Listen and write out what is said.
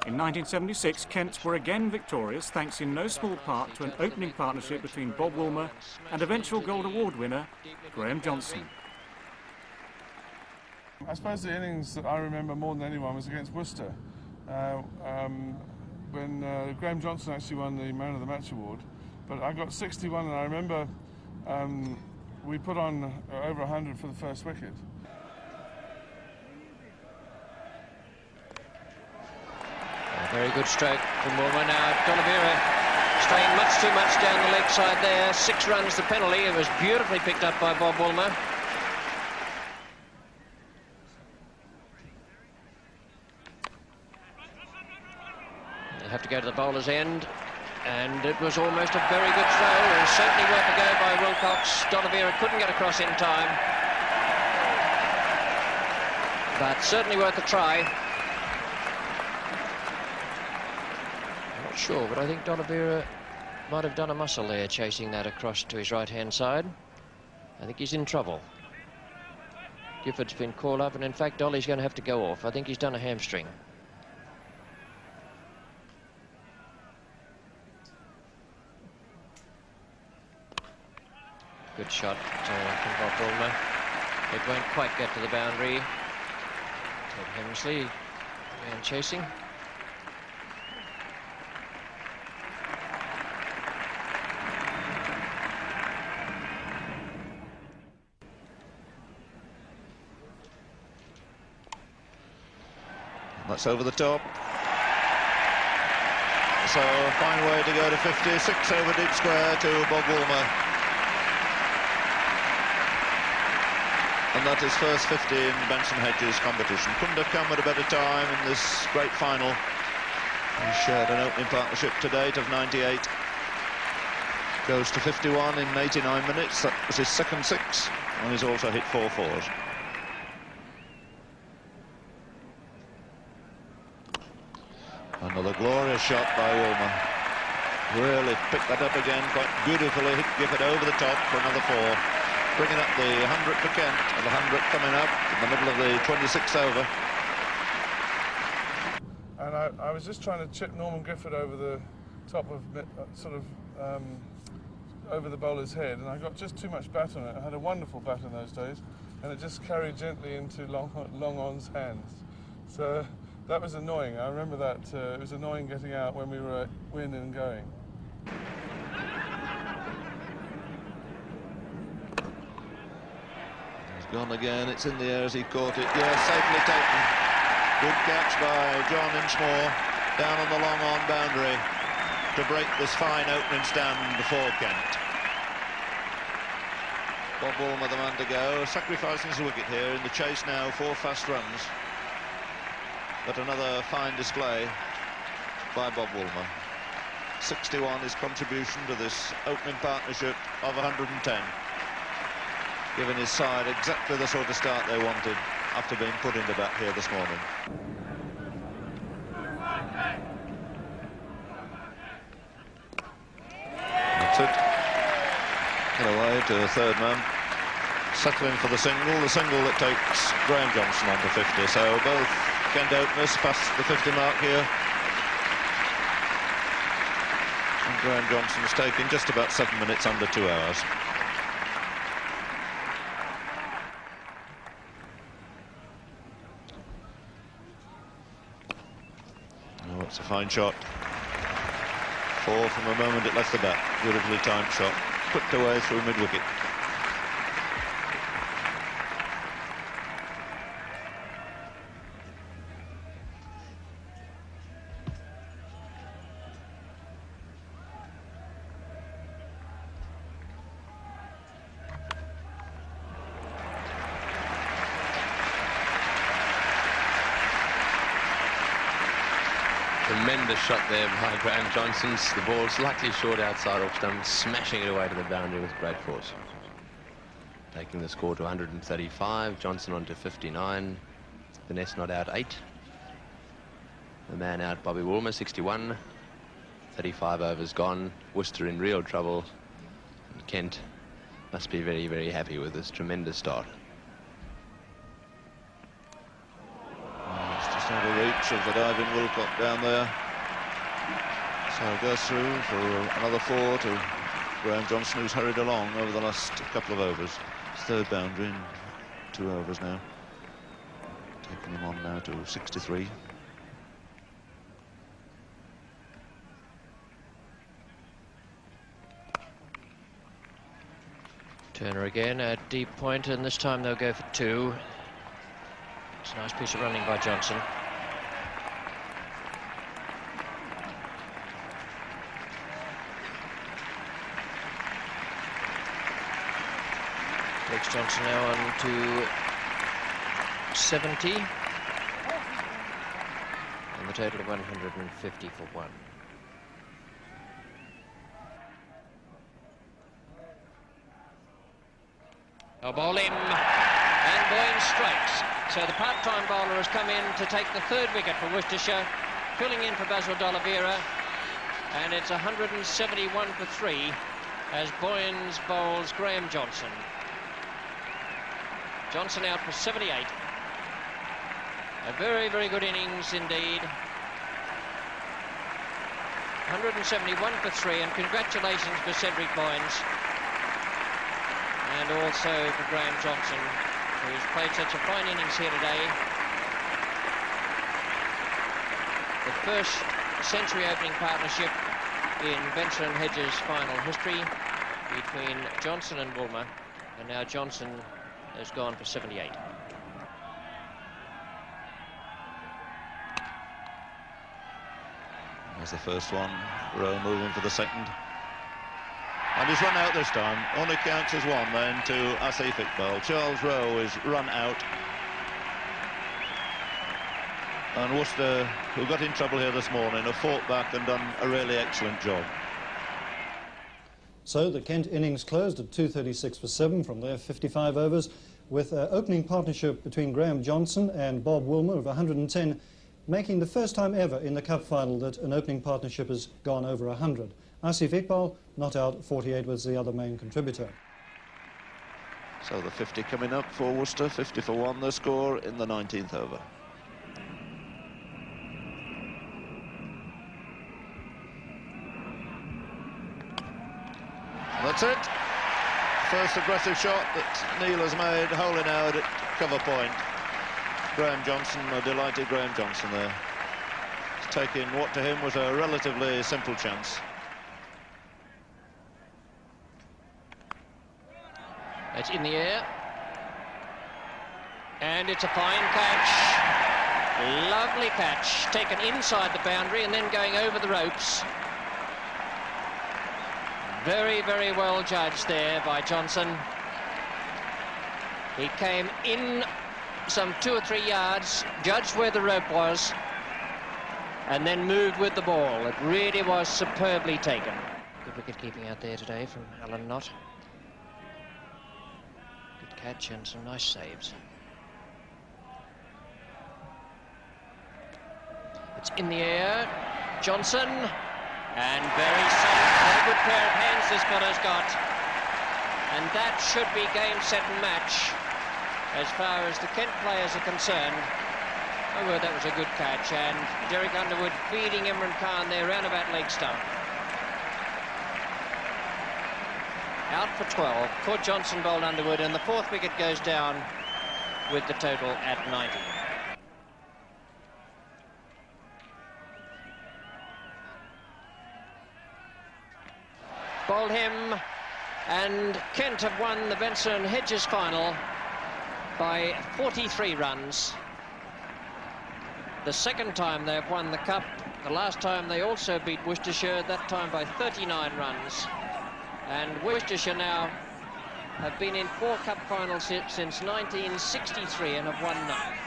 In 1976, Kent were again victorious, thanks in no small part to an opening partnership between Bob Woolmer and eventual Gold Award winner Graham Johnson. I suppose the innings that I remember more than anyone was against Worcester, when Graham Johnson actually won the Man of the Match award. But I got 61, and I remember we put on over 100 for the first wicket. A very good stroke from Woolmer. Now D'Oliveira straying much too much down the leg side there. 6 runs the penalty. It was beautifully picked up by Bob Woolmer. They'll have to go to the bowler's end, and it was almost a very good throw, and certainly worth a go by Wilcox. D'Oliveira couldn't get across in time, but certainly worth a try. I'm not sure, but I think D'Oliveira might have done a muscle there, chasing that across to his right-hand side. I think he's in trouble. Gifford's been called up, and in fact Dolly's going to have to go off. I think he's done a hamstring. Good shot from Bob Woolmer. It won't quite get to the boundary. Ted Hemsley again chasing. That's over the top. So a fine way to go to 50. 6 over deep square to Bob Woolmer. And that is first 50 in the Benson Hedges competition. Couldn't have come at a better time in this great final. He shared an opening partnership to date of 98. Goes to 51 in 89 minutes. That was his second 6, and he's also hit 4 fours. Another glorious shot by Woolmer. Really picked that up again quite beautifully. Hit Gifford over the top for another 4. Bringing up the 100 for Kent, and the 100 coming up in the middle of the 26th over. And I was just trying to chip Norman Gifford over the top of, over the bowler's head, and I got just too much bat on it. I had a wonderful bat in those days, and it just carried gently into Long On's hands. So that was annoying. I remember that. It was annoying getting out when we were in and going. Gone again, it's in the air as he caught it. Yeah, safely taken. Good catch by John Inchmore down on the long on boundary to break this fine opening stand before Kent. Bob Woolmer the man to go, sacrificing his wicket here in the chase now, 4 fast runs. But another fine display by Bob Woolmer. 61 his contribution to this opening partnership of 110. Giving his side exactly the sort of start they wanted after being put into bat here this morning. That's it. Get away to the third man. Settling for the single that takes Graham Johnson on to 50. So both Kent openers past the 50 mark here. And Graham Johnson's taken just about 7 minutes under 2 hours. It's a fine shot. 4 from the moment it left the bat. Beautifully timed shot. Clipped away through mid-wicket. Tremendous shot there by Graham Johnson. The ball slightly short outside off stump, smashing it away to the boundary with great force. Taking the score to 135. Johnson on to 59. Vaness not out 8. The man out, Bobby Woolmer, 61. 35 overs gone. Worcester in real trouble. And Kent must be very, very happy with this tremendous start. It's just Just have a reach of the diving Wilcott down there. So it goes through for another 4 to Graham Johnson, who's hurried along over the last couple of overs. His third boundary in 2 overs now. Taking him on now to 63. Turner again, a deep point, and this time they'll go for 2. It's a nice piece of running by Johnson. Takes Johnson now on to 70. And the total of 150 for 1. A ball in, and Boyne strikes. So the part-time bowler has come in to take the 3rd wicket for Worcestershire, filling in for Basil D'Oliveira, and it's 171 for 3 as Boynes bowls Graham Johnson. Johnson out for 78. A very, very good innings indeed. 171 for 3, and congratulations for Cedric Boynes. And also for Graham Johnson, who's played such a fine innings here today. The first century opening partnership in Benson and Hedges' final history between Johnson and Woolmer, and now Johnson has gone for 78. There's the first one. Rowe moving for the second. And he's run out this time. Only counts as 1 then to Asif Iqbal. Charles Rowe is run out. And Worcester, who got in trouble here this morning, have fought back and done a really excellent job. So the Kent innings closed at 236 for 7 from their 55 overs, with an opening partnership between Graham Johnson and Bob Woolmer of 110, making the first time ever in the Cup final that an opening partnership has gone over 100. Asif Iqbal, not out, 48 was the other main contributor. So the 50 coming up for Worcester, 50 for 1 the score in the 19th over. That's it. First aggressive shot that Neil has made, holing out at cover point. Graham Johnson, a delighted Graham Johnson there. He's taking what to him was a relatively simple chance. It's in the air. And it's a fine catch. Lovely catch. Taken inside the boundary and then going over the ropes. Very, very well judged there by Johnson. He came in some 2 or 3 yards, judged where the rope was, and then moved with the ball. It really was superbly taken. Good wicket keeping out there today from Alan Knott. Good catch and some nice saves. It's in the air. Johnson. And very safe. What a good pair of hands this bowler's got. And that should be game, set and match as far as the Kent players are concerned. Oh, well, that was a good catch. And Derek Underwood feeding Imran Khan there round about leg stump. Out for 12. Caught Johnson, bowled Underwood, and the 4th wicket goes down with the total at 90. Bowled him, and Kent have won the Benson and Hedges final by 43 runs. The second time they've won the Cup. The last time they also beat Worcestershire, that time by 39 runs. And Worcestershire now have been in 4 Cup finals since 1963 and have won none.